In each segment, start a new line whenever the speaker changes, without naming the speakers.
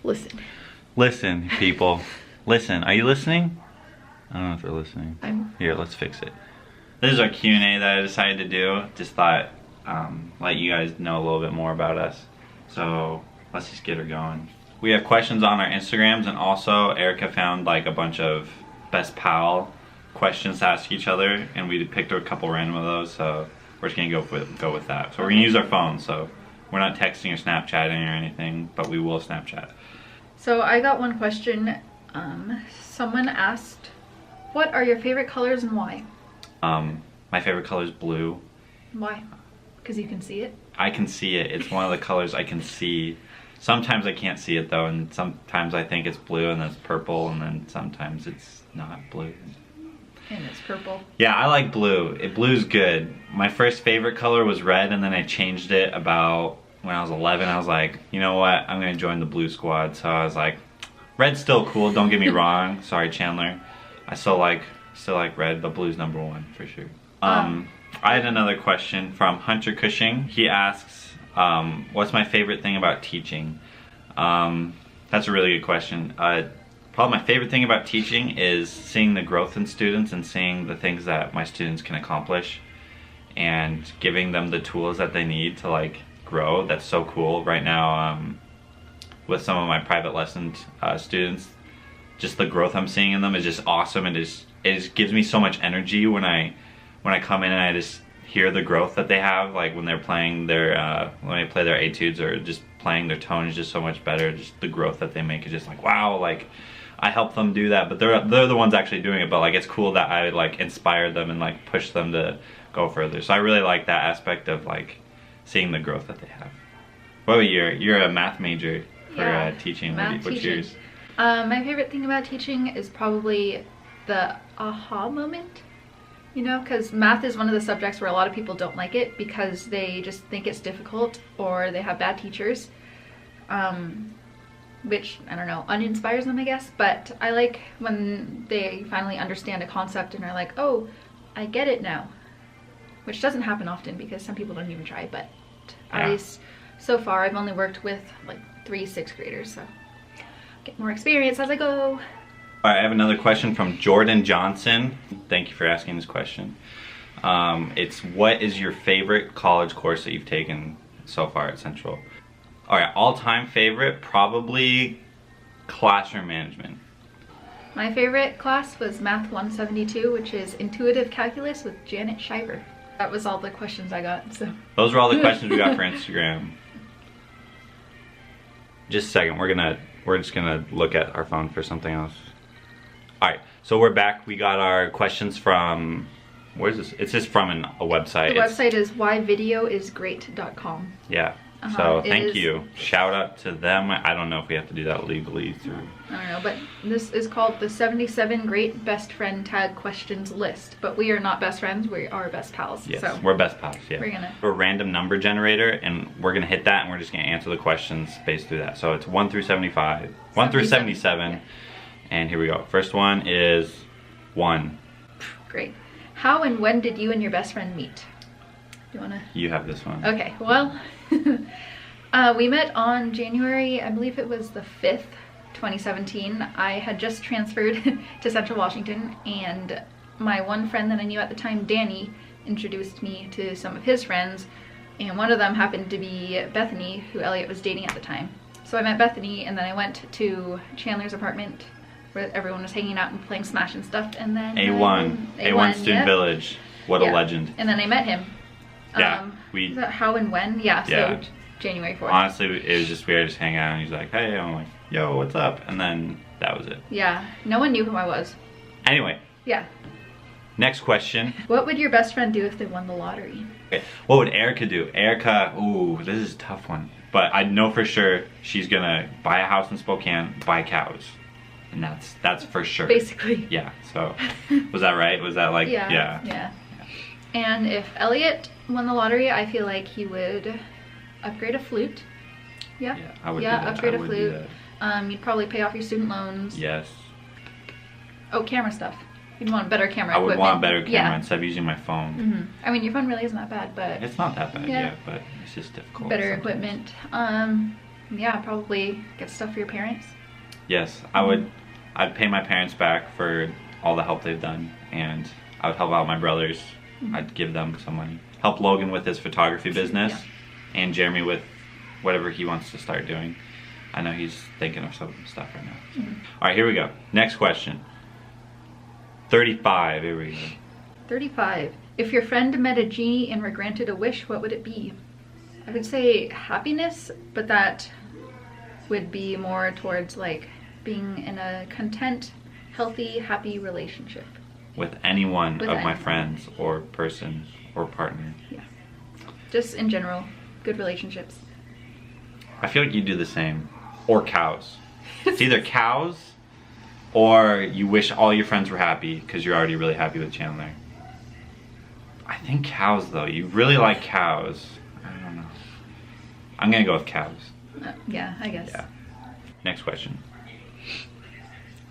Listen.
Listen, people. Listen. Are you listening? I don't know if they're listening. Here, let's fix it. This is our Q&A that I decided to do. Just thought, let you guys know a little bit more about us. So let's just get her going. We have questions on our Instagrams, and also Erica found like a bunch of best pal questions to ask each other, and we picked a couple random of those. So we're just gonna go with that. So we're gonna use our phones. So we're not texting or Snapchatting or anything, but we will Snapchat.
So I got one question. Someone asked, what are your favorite colors and why?
My favorite color is blue.
Why? Because you can see it?
I can see it. It's one of the colors I can see. Sometimes I can't see it though, and sometimes I think it's blue and then it's purple, and then sometimes it's not blue.
And it's purple.
Yeah, I like blue. Blue's good. My first favorite color was red, and then I changed it about when I was 11. I was like, you know what? I'm gonna join the blue squad. So I was like, red's still cool, don't get me wrong. Sorry, Chandler. I still like red, but blue's #1 for sure. I had another question from Hunter Cushing. He asks, what's my favorite thing about teaching? That's a really good question. Probably my favorite thing about teaching is seeing the growth in students and seeing the things that my students can accomplish and giving them the tools that they need to like grow. That's so cool. Right now, with some of my private lessons students, just the growth I'm seeing in them is just awesome. It just gives me so much energy when I come in and I just hear the growth that they have, like when they're playing their when they play their etudes or just playing, their tone is just so much better. Just the growth that they make is just like, wow, like I help them do that, but they're the ones actually doing it, but like it's cool that I like inspire them and like push them to go further. So I really like that aspect of like seeing the growth that they have. What about you're a math major for teaching. What's yours?
My favorite thing about teaching is probably the aha moment, you know, because math is one of the subjects where a lot of people don't like it because they just think it's difficult or they have bad teachers, which, I don't know, uninspires them, I guess. But I like when they finally understand a concept and are like, oh, I get it now, which doesn't happen often because some people don't even try, but at least so far I've only worked with like 3 6th graders, so get more experience as I go.
All right, I have another question from Jordan Johnson. Thank you for asking this question. It's, what is your favorite college course that you've taken so far at Central? All right, all-time favorite, probably classroom management.
My favorite class was Math 172, which is Intuitive Calculus with Janet Shiver. That was all the questions I got, so.
Those were all the questions we got for Instagram. Just a second, we're just gonna look at our phone for something else. All right, so we're back. We got our questions from, where's this? It's just from a website.
The website is whyvideoisgreat.com.
Yeah, so thank you. Shout out to them. I don't know if we have to do that legally through. I
don't know, but this is called the 77 Great Best Friend Tag Questions List. But we are not best friends, we are best pals.
Yes,
so
we're best pals, yeah.
We're
a random number generator, and we're gonna hit that and we're just gonna answer the questions based through that. So it's 1 through 75, 1 through 77. Yeah. And here we go. First one is 1.
Great. How and when did you and your best friend meet?
You have this one.
Okay, well, we met on January, I believe it was the 5th, 2017. I had just transferred to Central Washington, and my one friend that I knew at the time, Danny, introduced me to some of his friends, and one of them happened to be Bethany, who Elliott was dating at the time. So I met Bethany, and then I went to Chandler's apartment where everyone was hanging out and playing Smash and stuff, and then
A1 Student Village. What a legend.
And then I met him.
Yeah,
is that how and when? Yeah, so January 4th.
Honestly, it was just weird, just hanging out, and he's like, hey, I'm like, yo, what's up? And then that was it.
Yeah, no one knew who I was.
Anyway.
Yeah.
Next question.
What would your best friend do if they won the lottery?
Okay. What would Erica do? Erica, ooh, this is a tough one. But I know for sure she's gonna buy a house in Spokane, buy cows. And that's for sure.
Basically.
Yeah, so, was that right? Was that like,
yeah. And if Elliott won the lottery, I feel like he would upgrade a flute. Yeah,
I would do that.
Upgrade a flute. You'd probably pay off your student loans.
Yes.
Oh, camera stuff. You'd want a better camera equipment.
I would want a better camera instead of using my phone.
I mean, your phone really isn't that bad, but...
It's not that bad, but it's just difficult.
Better equipment. Yeah, probably get stuff for your parents.
Yes, I'd pay my parents back for all the help they've done, and I would help out my brothers. I'd give them some money. Help Logan with his photography business, and Jeremy with whatever he wants to start doing. I know he's thinking of some stuff right now. All right, here we go. Next question. 35, here we go.
35. If your friend met a genie and were granted a wish, what would it be? I would say happiness, but that would be more towards like being in a content, healthy, happy relationship.
With any one
With
of my
anyone.
friends or person or partner.
Yeah. Just in general, good relationships.
I feel like you do the same. Or cows. It's either cows or you wish all your friends were happy because you're already really happy with Chandler. I think cows though. You really like cows. I don't know. I'm gonna go with cows.
Yeah, I guess.
Yeah. Next question.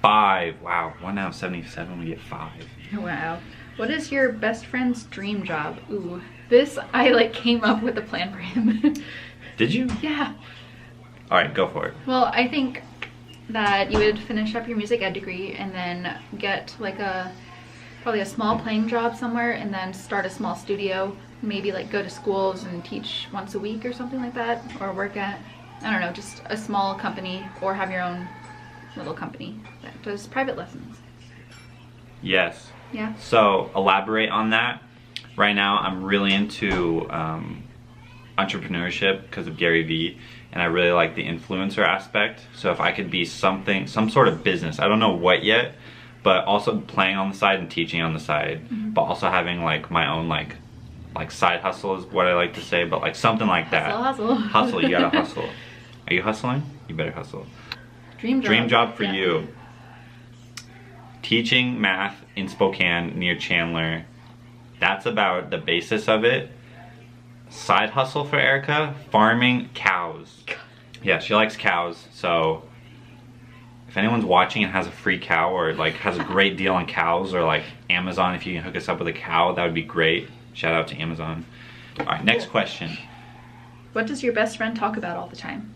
5. Wow. 1 out of 77, we get 5.
Wow. What is your best friend's dream job? Ooh, this I like came up with a plan for him.
Did you?
Yeah.
All right, go for it.
Well, I think that you would finish up your music ed degree and then get like probably a small playing job somewhere and then start a small studio. Maybe like go to schools and teach once a week or something like that, or work at, I don't know, just a small company, or have your own little company that does private lessons.
Yes.
Yeah.
So elaborate on that. Right now I'm really into entrepreneurship because of Gary Vee, and I really like the influencer aspect. So if I could be some sort of business, I don't know what yet, but also playing on the side and teaching on the side, but also having like my own like side hustle is what I like to say, but like something like that.
Hustle.
Hustle, you gotta hustle. Are you hustling? You better hustle.
Dream job.
Dream job for
Yeah.
you. Teaching math in Spokane near Chandler. That's about the basis of it. Side hustle for Erica, farming cows. Yeah, she likes cows, so if anyone's watching and has a free cow or like has a great deal on cows, or like Amazon, if you can hook us up with a cow, that would be great. Shout out to Amazon. All right, next question.
What does your best friend talk about all the time?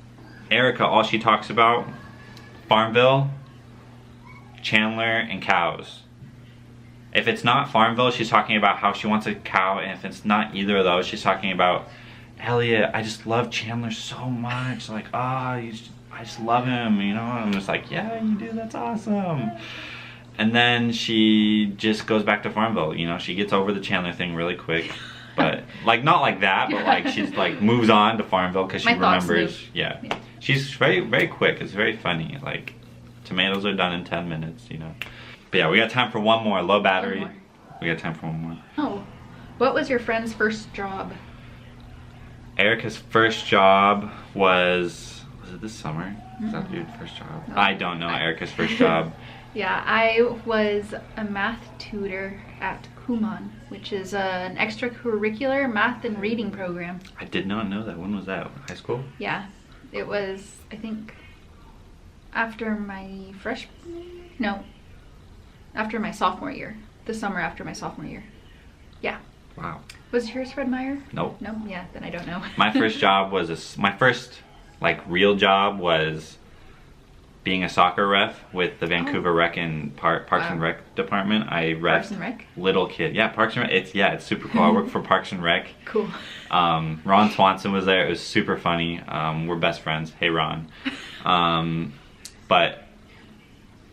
Erica, all she talks about, Farmville, Chandler, and cows. If it's not Farmville, she's talking about how she wants a cow, and if it's not either of those, she's talking about, Elliott, I just love Chandler so much. Like, I just love him, you know? I'm just like, yeah, you do, that's awesome. And then she just goes back to Farmville, you know? She gets over the Chandler thing really quick. But, like, not like that, but like, she's like, moves on to Farmville because she
My thoughts
remembers.
move.
Yeah.
Yeah.
She's very, very quick. It's very funny. Like, tomatoes are done in 10 minutes, you know? But yeah, we got time for one more. Low battery.
One more.
We got time for one more.
Oh. What was your friend's first job?
Erica's first job was it this summer? Was that your first job?
No.
I don't know Erica's first job.
Yeah, I was a math tutor at Kumon, which is an extracurricular math and reading program.
I did not know that. When was that? High school?
Yeah, it was, I think, after my after my sophomore year. The summer after my sophomore year. Yeah.
Wow.
Was yours Fred Meyer?
Nope.
No? Yeah, then I don't know.
My first job was my first like real job was being a soccer ref with the Vancouver Rec and Parks and Rec department. I ref
Parks and Rec?
little kid. Yeah, Parks and Rec. It's super cool. I work for Parks and Rec.
Cool.
Ron Swanson was there. It was super funny. We're best friends. Hey, Ron. But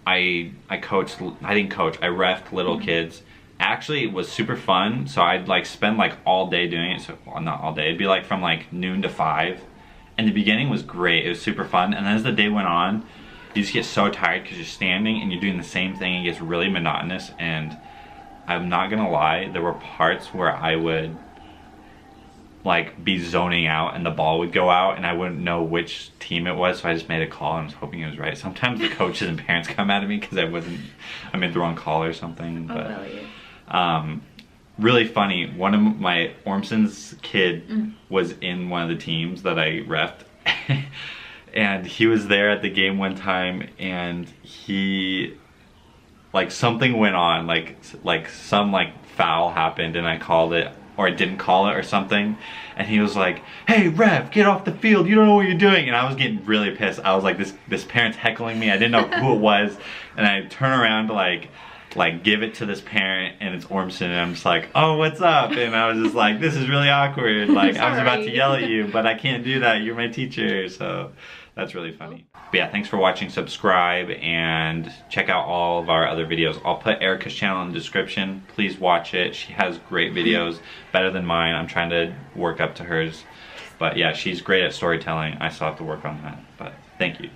I coached. I didn't coach. I refed little kids. Actually, it was super fun. So I'd like spend like all day doing it. So well, not all day. It'd be like from like noon to 5. And the beginning was great. It was super fun. And then as the day went on, you just get so tired because you're standing and you're doing the same thing. It gets really monotonous. And I'm not gonna lie, there were parts where I would like be zoning out and the ball would go out and I wouldn't know which team it was, so I just made a call and was hoping it was right. Sometimes the coaches and parents come at me because I made the wrong call or something. But really funny, one of my Ormson's kid was in one of the teams that I refed. And he was there at the game one time and he like something went on, like some like foul happened and I called it or I didn't call it or something. And he was like, hey ref, get off the field, you don't know what you're doing. And I was getting really pissed. I was like, this parent's heckling me. I didn't know who it was. And I turn around to like give it to this parent, and it's Ormson, and I'm just like, oh, what's up? And I was just like, this is really awkward. Like, I was about to yell at you, but I can't do that. You're my teacher. So that's really funny. But yeah, thanks for watching. Subscribe and check out all of our other videos. I'll put Erica's channel in the description. Please watch it. She has great videos, better than mine. I'm trying to work up to hers. But yeah, she's great at storytelling. I still have to work on that. But thank you.